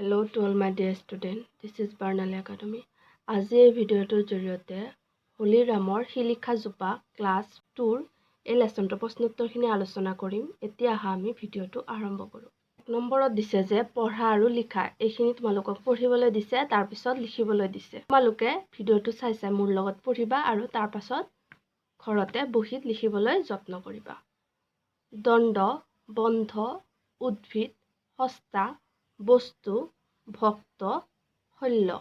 Hello to all my dear student. This is Barnali Academy. আজি এই ভিডিঅ'টোৰ জৰিয়তে হোলী ৰামৰ শিলিখা জোপা ক্লাছ 2ৰ এই লেসনটোৰ প্ৰশ্নোত্তৰখিনি আলোচনা কৰিম। এতিয়া আমি ভিডিঅ'টো আৰম্ভ কৰোঁ। এক নম্বৰত দিছে যে পঢ়া আৰু লিখা এইখিনি তোমালোকক পঢ়িবলৈ দিছে, তাৰ পিছত লিখিবলৈ দিছে। তোমালোকে ভিডিঅ'টো চাই মোৰ লগত পঢ়িবা আৰু তাৰ পাছত ঘৰতে বহিত লিখিবলৈ যত্ন কৰিবা। দণ্ড, বন্ধ, উদ্ভিদ, হস্তা, বস্তু, ভক্ত, শল্য।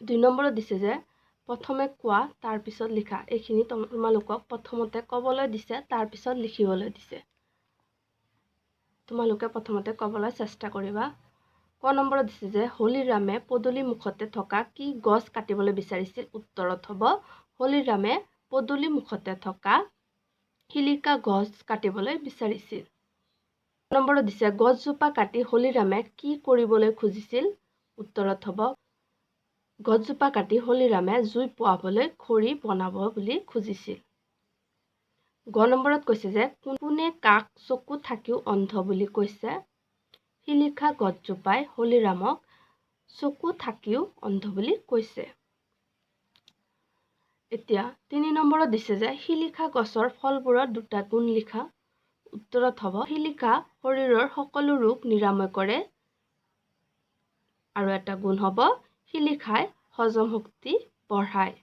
2 নম্বৰত দিছে যে প্ৰথমে কোৱা তাৰ পিছত লিখা। এইখিনি তোমালোকক প্ৰথমতে ক'বলৈ দিছে, তাৰ পিছত লিখিবলৈ দিছে। তোমালোকে প্ৰথমতে ক'বলৈ চেষ্টা কৰিবা। ক নম্বৰত দিছে যে হলিৰামে পদূলি মুখতে থকা কি গছ কাটিবলৈ বিচাৰিছিল? উত্তৰত হ'ব হলিৰামে পদূলি মুখতে থকা শিলিখা গছ কাটিবলৈ বিচাৰিছিল। নম্বৰত দিছে গছজোপা কাটি হলিৰামে কি কৰিবলৈ খুজিছিল? উত্তৰত হ'ব গছজোপা কাটি হলিৰামে জুই পোৱাবলৈ খৰি বনাব বুলি খুজিছিল। গ নম্বৰত কৈছে যে কোনে কাক চকু থাকিও অন্ধ বুলি কৈছে? শিলিখা গছজোপাই হলিৰামক চকু থাকিও অন্ধ বুলি কৈছে। এতিয়া 3 নম্বৰত দিছে যে শিলিখা গছৰ ফলবোৰৰ দুটা গুণ লিখা। উত্তৰত হ'ব শিলিখা শৰীৰৰ সকলো ৰোগ নিৰাময় কৰে আৰু এটা গুণ হ'ব শিলিখাই হজম শক্তি বঢ়ায়।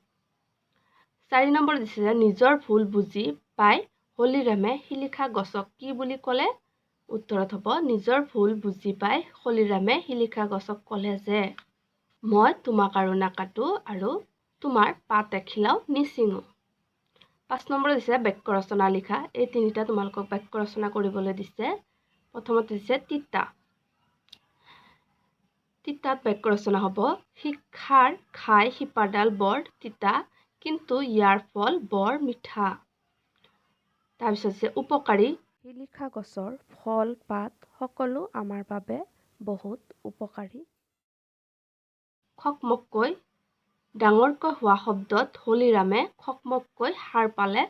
4 নম্বৰ দিছে যে নিজৰ ভুল বুজি পাই হলিৰামে শিলিখা গছক কি বুলি ক'লে? উত্তৰত হ'ব নিজৰ ভুল বুজি পাই হলিৰামে শিলিখা গছক ক'লে যে মই তোমাক আৰু নাকাটো আৰু তোমাৰ পাত এখিলাও নিচিঙো। 5 নম্বৰ দিছে বাক্য ৰচনা লিখা। এই তিনিটা তোমালোকক বাক্য ৰচনা কৰিবলৈ দিছে। প্ৰথমতে দিছে তিতা। তিতাত বাক্য ৰচনা হ'ব শিক্ষাৰ খাই শিপাডাল বৰ তিতা কিন্তু ইয়াৰ ফল বৰ মিঠা। তাৰপিছত আছে উপকাৰী। শিলিখা গছৰ ফল পাত সকলো আমাৰ বাবে বহুত উপকাৰী। খকমককৈ। ডাঙৰকৈ হোৱা শব্দত হলিৰামে খকমককৈ সাৰ পালে